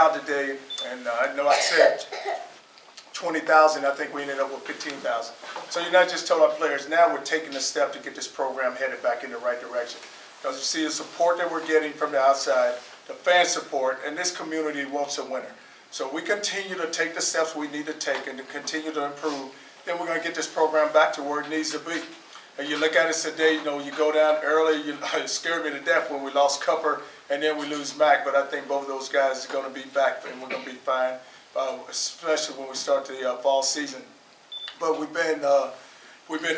crowd today, and I know I said 20,000. I think we ended up with 15,000. So you're not just telling our players, now we're taking a step to get this program headed back in the right direction. Because you see the support that we're getting from the outside, the fan support, and this community wants a winner. So we continue to take the steps we need to take and to continue to improve, then we're going to get this program back to where it needs to be. And you look at us today, you know, you go down early, it scared me to death when we lost Cupper and then we lose Mack, but I think both of those guys are going to be back and we're going to be fine, especially when we start the fall season. But we've been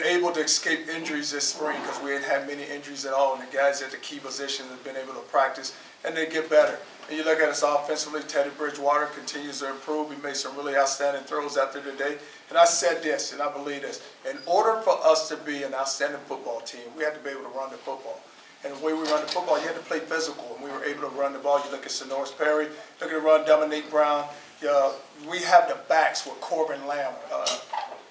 able to escape injuries this spring because we ain't had many injuries at all, and the guys at the key positions have been able to practice and they get better. And you look at us offensively, Teddy Bridgewater continues to improve. He made some really outstanding throws out there today. And I said this, and I believe this, in order for us to be an outstanding football team, we have to be able to run the football. And the way we run the football, you have to play physical, and we were able to run the ball. You look at Sonoris Perry, look at the run, Dominique Brown. We have the backs with Corbin Lamb,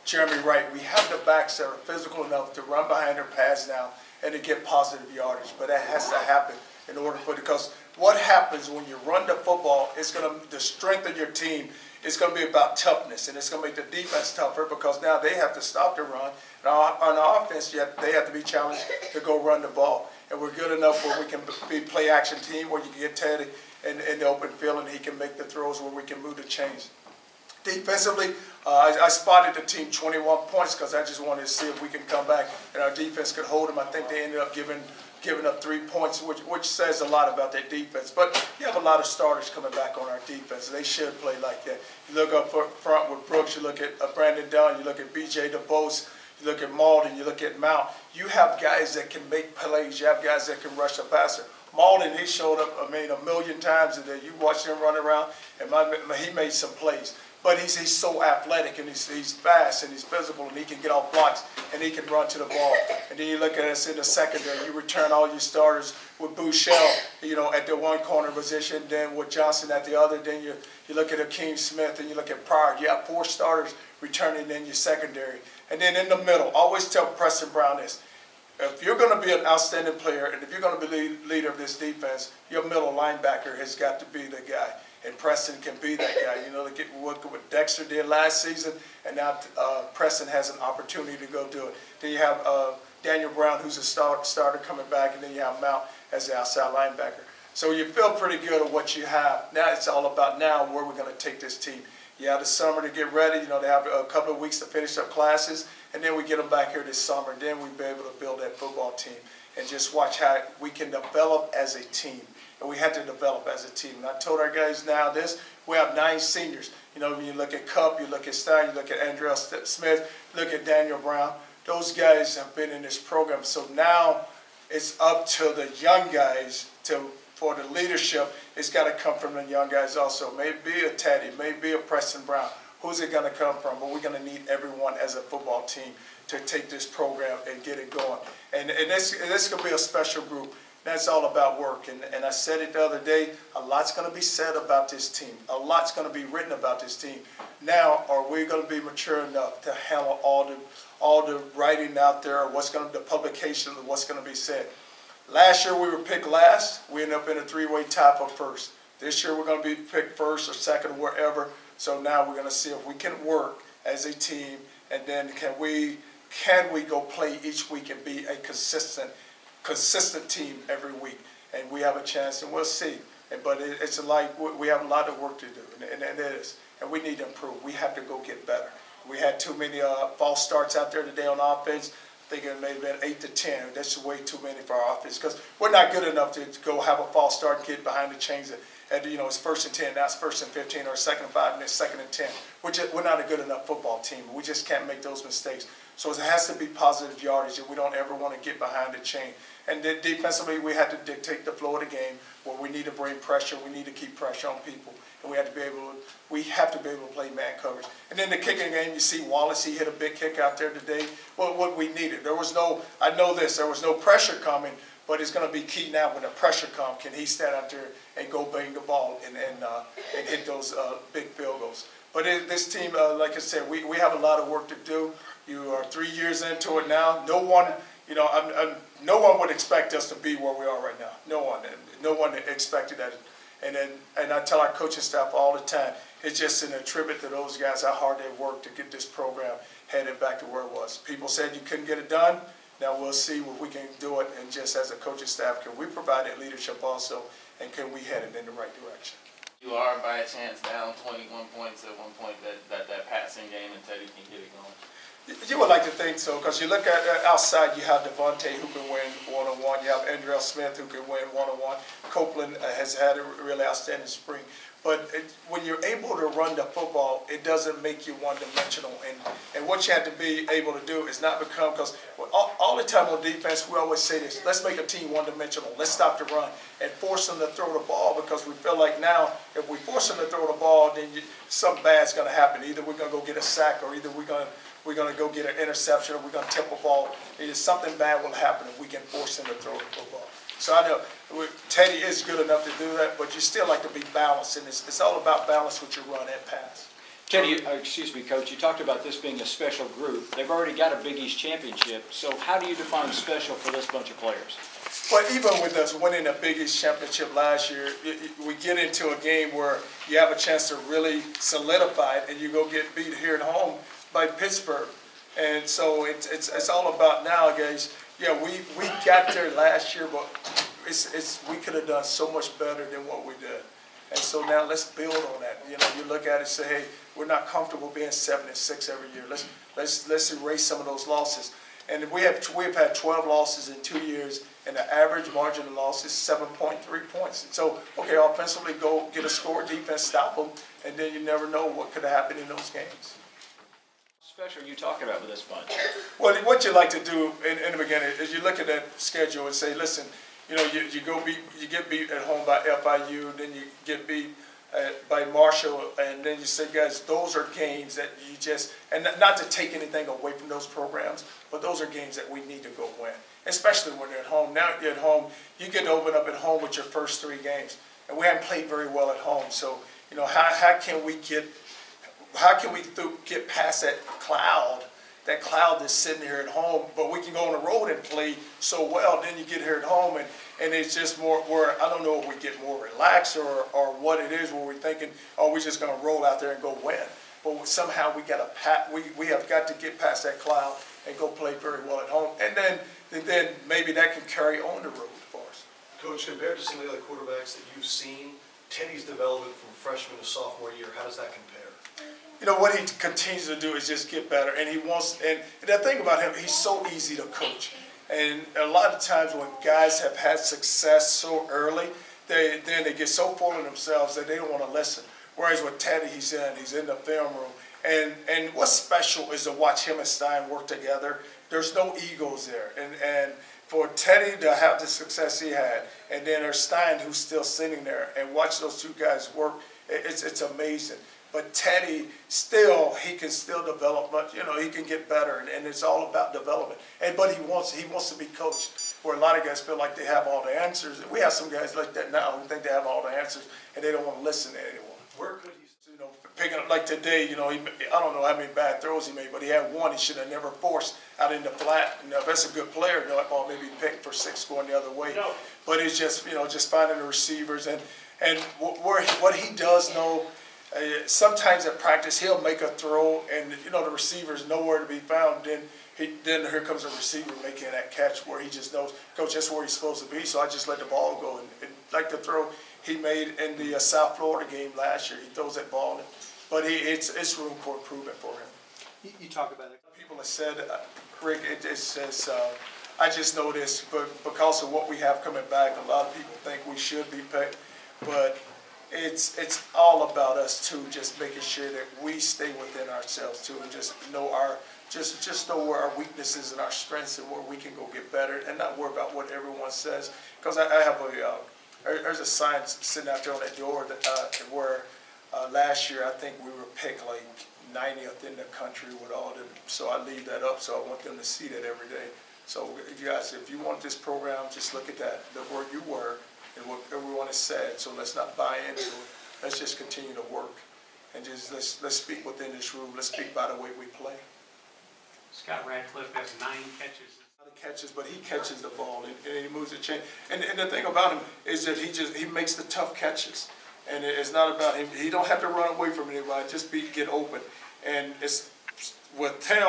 Jeremy Wright. We have the backs that are physical enough to run behind their pads now and to get positive yardage. But that has to happen in order for it, because what happens when you run the football, it's going to, the strength of your team is going to be about toughness, and it's going to make the defense tougher because now they have to stop the run. And on the offense, they have to be challenged to go run the ball. And we're good enough where we can be play-action team where you can get Teddy in the open field and he can make the throws where we can move the chains. Defensively, I spotted the team 21 points because I just wanted to see if we can come back and our defense could hold them. I think they ended up giving up 3 points, which says a lot about their defense. But you have a lot of starters coming back on our defense. They should play like that. You look up front with Brooks, you look at Brandon Dunn, you look at B.J. DeBose, you look at Malden, you look at Mount. You have guys that can make plays. You have guys that can rush the passer. Malden, he showed up, a million times today. You watched him run around, and he made some plays. But he's so athletic, and he's fast, and he's physical, and he can get off blocks, and he can run to the ball. And then you look at us in the secondary. You return all your starters with Bouchel, at the one corner position, then with Johnson at the other. Then you look at Akeem Smith, and you look at Pryor. You have 4 starters returning in your secondary. And then in the middle, always tell Preston Brown this. If you're going to be an outstanding player, and if you're going to be the leader of this defense, your middle linebacker has got to be the guy. And Preston can be that guy. Look at what Dexter did last season, and now Preston has an opportunity to go do it. Then you have Daniel Brown, who's a starter coming back, and then you have Mount as the outside linebacker. So you feel pretty good at what you have. Now it's all about now where we're going to take this team. You have the summer to get ready. They have a couple of weeks to finish up classes, and then we get them back here this summer. Then we'll be able to build that football team and just watch how we can develop as a team. And we had to develop as a team. And I told our guys now this, we have 9 seniors. When you look at Cup, you look at Stein, you look at Andrell Smith, look at Daniel Brown. Those guys have been in this program. So now it's up to the young guys for the leadership. It's got to come from the young guys also. Maybe a Teddy, maybe a Preston Brown. Who's it going to come from? But we're going to need everyone as a football team to take this program and get it going. And this could be a special group. That's all about work. And I said it the other day, a lot's going to be said about this team. A lot's going to be written about this team. Now, are we going to be mature enough to handle all the writing out there, the publication of what's going to be said? Last year we were picked last. We ended up in a 3-way tie for first. This year we're going to be picked first or second, wherever. So now we're going to see if we can work as a team, and then can we go play each week and be a consistent team every week, and we have a chance, and we'll see. But it's like we have a lot of work to do, and it is, and we need to improve. We have to go get better. We had too many false starts out there today on offense. I think it may have been 8 to 10. That's way too many for our offense because we're not good enough to go have a false start and get behind the chains. And it's 1st and 10, now it's 1st and 15, or 2nd and 5, and it's 2nd and 10. We're not a good enough football team. We just can't make those mistakes. So it has to be positive yardage, and we don't ever want to get behind the chain. And defensively, we had to dictate the flow of the game where we need to bring pressure. We need to keep pressure on people. And we have to be able to play man coverage. And then the kicking game, you see Wallace, he hit a big kick out there today. Well, what we needed. There was no pressure coming, but it's going to be key now when the pressure comes. Can he stand out there and go bang the ball and hit those big field goals? But this team, like I said, we have a lot of work to do. You are 3 years into it now. No one would expect us to be where we are right now. No one expected that. And I tell our coaching staff all the time, it's just an tribute to those guys, how hard they worked to get this program headed back to where it was. People said you couldn't get it done. Now we'll see if we can do it, and just as a coaching staff, can we provide that leadership also, and can we head it in the right direction? You are by a chance down 21 points at one point that passing game, and Teddy can get it going. You would like to think so, because you look at outside, you have Devontae who can win one-on-one. You have Andrell Smith who can win one-on-one. Copeland has had a really outstanding spring. But when you're able to run the football, it doesn't make you one-dimensional. And what you have to be able to do is not become, because all the time on defense, we always say this, let's make a team one-dimensional. Let's stop the run and force them to throw the ball, because we feel like now if we force them to throw the ball, then something bad's going to happen. Either we're going to go get a sack, or either we're going to go get an interception, or we're going to tip a ball. Either something bad will happen if we can force them to throw the football. So I know Teddy is good enough to do that, but you still like to be balanced, and it's all about balance with your run and pass. Teddy, excuse me, Coach, you talked about this being a special group. They've already got a Big East championship, so how do you define special for this bunch of players? Well, even with us winning the Big East championship last year, we get into a game where you have a chance to really solidify it, and you go get beat here at home by Pittsburgh. And so it's all about now, guys. Yeah, we got there last year, but we could have done so much better than what we did. And so now let's build on that. You know, you look at it and say, hey, we're not comfortable being 7-6 every year. Let's erase some of those losses. And we've had 12 losses in 2 years, and the average margin of loss is 7.3 points. And so, okay, offensively, go get a score, defense, stop them, and then you never know what could have happened in those games. Special are you talking about with this bunch? Well, what you like to do in the beginning is you look at that schedule and say, listen, you know, you get beat at home by FIU, then you get beat by Marshall, and then you say, guys, those are games that you just, and not to take anything away from those programs, but those are games that we need to go win, especially when you're at home. Now you're at home, you get to open up at home with your first 3 games, and we haven't played very well at home. So, you know, how can we get past that cloud that's sitting here at home, but we can go on the road and play so well. Then you get here at home, and it's just more where, I don't know if we get more relaxed or what it is, where we're thinking, oh, we're just going to roll out there and go win. But somehow we have got to get past that cloud and go play very well at home, and then maybe that can carry on the road for us. Coach, compared to some of the other quarterbacks that you've seen, Teddy's development from freshman to sophomore year, how does that compare? You know, what he continues to do is just get better, and he wants, and the thing about him, he's so easy to coach. And a lot of times when guys have had success so early, they get so full of themselves that they don't want to listen. Whereas with Teddy, he's in the film room. And what's special is to watch him and Stein work together. There's no egos there. And for Teddy to have the success he had, and then there's Stein who's still sitting there, and watch those 2 guys work, it's amazing. But Teddy, he can still develop much. You know, he can get better, and it's all about development. But he wants to be coached. Where a lot of guys feel like they have all the answers. And we have some guys like that now who think they have all the answers, and they don't want to listen to anyone. Where could he, you know, picking up like today? You know, I don't know how many bad throws he made, but he had one he should have never forced out in the flat. You know, if that's a good player, that ball maybe picked for 6 going the other way. No. But it's just, you know, just finding the receivers and what he does know. Sometimes at practice he'll make a throw, and you know the receiver's nowhere to be found. Then here comes a receiver making that catch where he just knows, Coach, that's where he's supposed to be. So I just let the ball go, and like the throw he made in the South Florida game last year. He throws that ball, but it's room for improvement for him. You talk about it. People have said, Rick, it says, I just know this, but because of what we have coming back, a lot of people think we should be picked, but it's all about us too, just making sure that we stay within ourselves too, and just know just know where our weaknesses and our strengths and where we can go get better, and not worry about what everyone says. Because I have there's a sign sitting out there on that door that where last year I think we were picked like 90th in the country with all the, so I leave that up, so I want them to see that every day. So you guys, if you want this program, just look at that, where you were and what everyone has said. So let's not buy into it. Let's just continue to work, and just let's speak within this room. Let's speak by the way we play. Scott Radcliffe has 9 catches. catches, but he catches the ball and he moves the chain. And the thing about him is that he makes the tough catches. And it's not about him. He don't have to run away from anybody. Just get open. And it's with him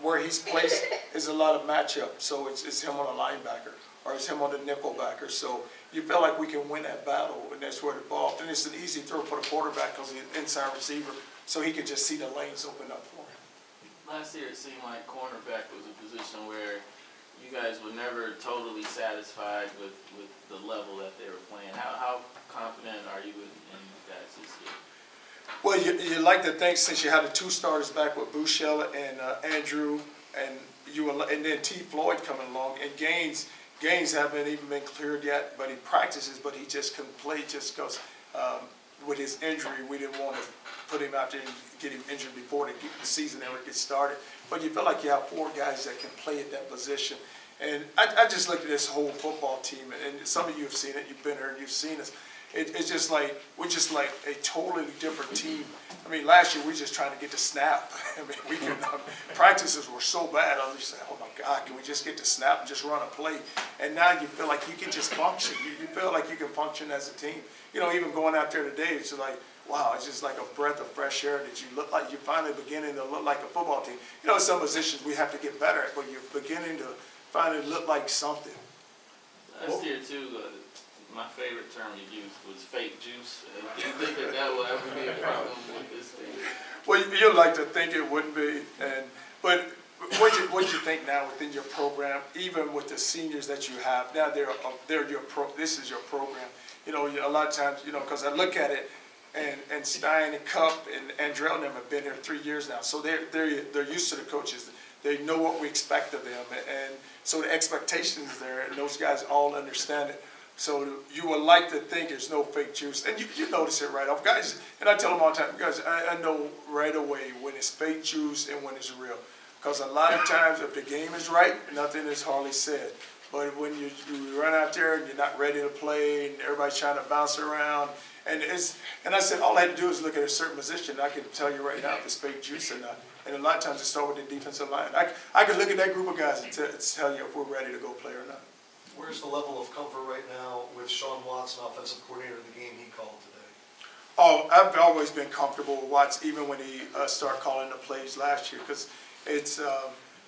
where he's placed is a lot of matchup. So it's him on a linebacker or it's him on the nickel backer. So you feel like we can win that battle, and that's where the ball. And it's an easy throw for the quarterback because he's an inside receiver, so he can just see the lanes open up for him. Last year it seemed like cornerback was a position where you guys were never totally satisfied with the level that they were playing. How confident are you in you guys this year? Well, you like to think since you had the two starters back with Buechele and Andrew, and then T. Floyd coming along, and Gaines haven't even been cleared yet, but he practices, but he just couldn't play just because with his injury, we didn't want to put him out there and get him injured before the season ever gets started. But you feel like you have 4 guys that can play at that position. And I just look at this whole football team, and some of you have seen it, you've been here and you've seen us. It's just like, we're just like a totally different team. I mean, last year we were just trying to get the snap. I mean, we could, practices were so bad. I was just like, oh my God, can we just get the snap and just run a play? And now you feel like you can just function. You feel like you can function as a team. You know, even going out there today, it's like, wow, it's just like a breath of fresh air that you look like you're finally beginning to look like a football team. You know, some positions we have to get better at, but you're beginning to finally look like something. Last year, too, my favorite term you used was fake juice. Do you think that will ever be a problem with this team? Well, you like to think it wouldn't be, but what you think now within your program, even with the seniors that you have now, they're your this is your program. You know, a lot of times, you know, because I look at it, and Stein and Cup and Andrell and them have been here 3 years now, so they're used to the coaches. They know what we expect of them, and so the expectation is there, and those guys all understand it. So you would like to think there's no fake juice, and you notice it right off, guys. And I tell them all the time, guys, I know right away when it's fake juice and when it's real, because a lot of times if the game is right, nothing is hardly said. But when you run out there and you're not ready to play, and everybody's trying to bounce around, and I said all I had to do is look at a certain position. I can tell you right now if it's fake juice or not. And a lot of times it starts with the defensive line. I can look at that group of guys and tell you if we're ready to go play or not. Where's the level of comfort right now with Sean Watson, offensive coordinator, in the game he called today? Oh, I've always been comfortable with Watts, even when he started calling the plays last year, because it's,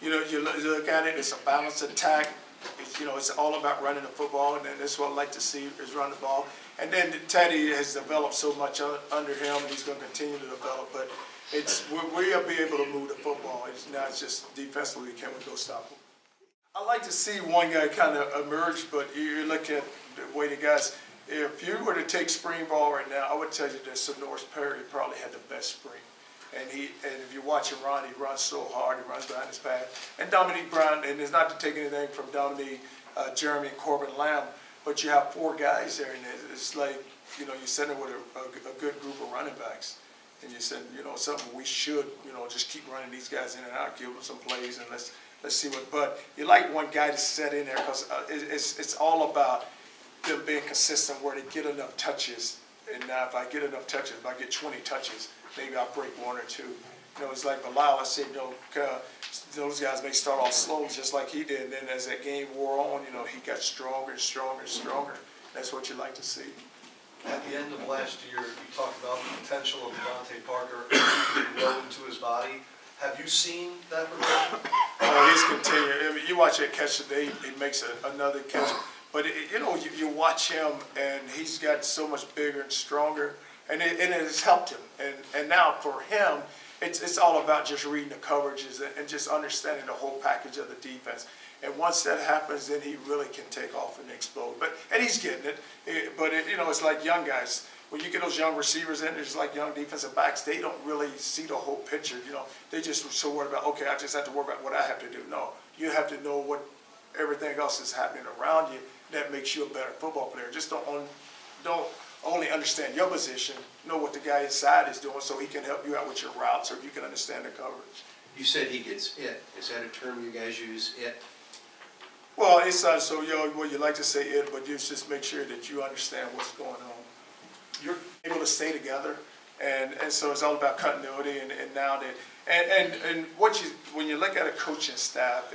you know, you look at it, it's a balanced attack. It's, you know, it's all about running the football, and that's what I like to see is run the ball. And then Teddy has developed so much under him, and he's going to continue to develop. But we'll be able to move the football. Now it's just defensively, can we go stop him? I like to see one guy kind of emerge, but you look at the way the guys, if you were to take spring ball right now, I would tell you that Sonoris Perry probably had the best spring. And if you watch him run, he runs so hard, he runs behind his pad. And Dominique Brown, and it's not to take anything from Dominique, Jeremy, and Corbin Lamb, but you have 4 guys there, and it's like, you know, you're sitting there with a good group of running backs. And you said, you know, something we should, you know, just keep running these guys in and out, give them some plays, and let's see what. But you like one guy to set in there because it's all about them being consistent where they get enough touches. And now if I get enough touches, if I get 20 touches, maybe I'll break 1 or 2. You know, it's like Bilal, I said, you know, those guys may start off slow just like he did. And then as that game wore on, you know, he got stronger and stronger and stronger. That's what you like to see. At the end of last year, you talked about the potential of Devontae Parker being well into his body. Have you seen that progression? Oh, he's continuing. I mean, you watch that catch today, he makes another catch. But, you know, you watch him, and he's got so much bigger and stronger, and it has helped him. And now for him, it's all about just reading the coverages and just understanding the whole package of the defense. And once that happens, then he really can take off and explode. And he's getting it. But, you know, it's like young guys. When you get those young receivers in, it's like young defensive backs. They don't really see the whole picture. You know, they just so worried about, okay, I just have to worry about what I have to do. No, you have to know what everything else is happening around you that makes you a better football player. Just don't only understand your position, know what the guy inside is doing so he can help you out with your routes or you can understand the coverage. You said he gets it. Is that a term you guys use, it? Well, it's not so, you like to say it, but you just make sure that you understand what's going on. You're able to stay together, and so it's all about continuity. And now that and when you look at a coaching staff,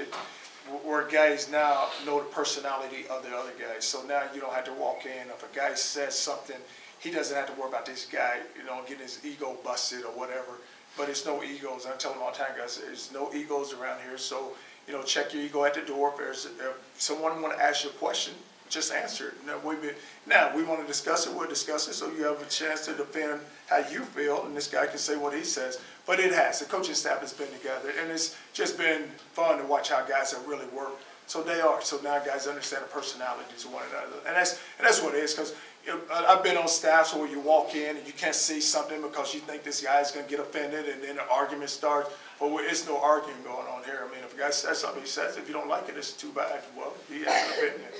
where guys now know the personality of the other guys. So now you don't have to walk in. If a guy says something, he doesn't have to worry about this guy, getting his ego busted or whatever. But it's no egos. I tell them all the time, guys, there's no egos around here. So, check your ego at the door. If someone want to ask you a question, just answer it. Now, we want to discuss it, we'll discuss it, so you have a chance to defend how you feel, and this guy can say what he says. But it has. The coaching staff has been together, and it's just been fun to watch how guys have really worked. So they are. So now guys understand the personalities of one another. And that's what it is, because I've been on staffs where you walk in and you can't say something because you think this guy is going to get offended, and then the argument starts. But it's no arguing going on here. I mean, if a guy says something, he says it. If you don't like it, it's too bad. Well, he has an opinion.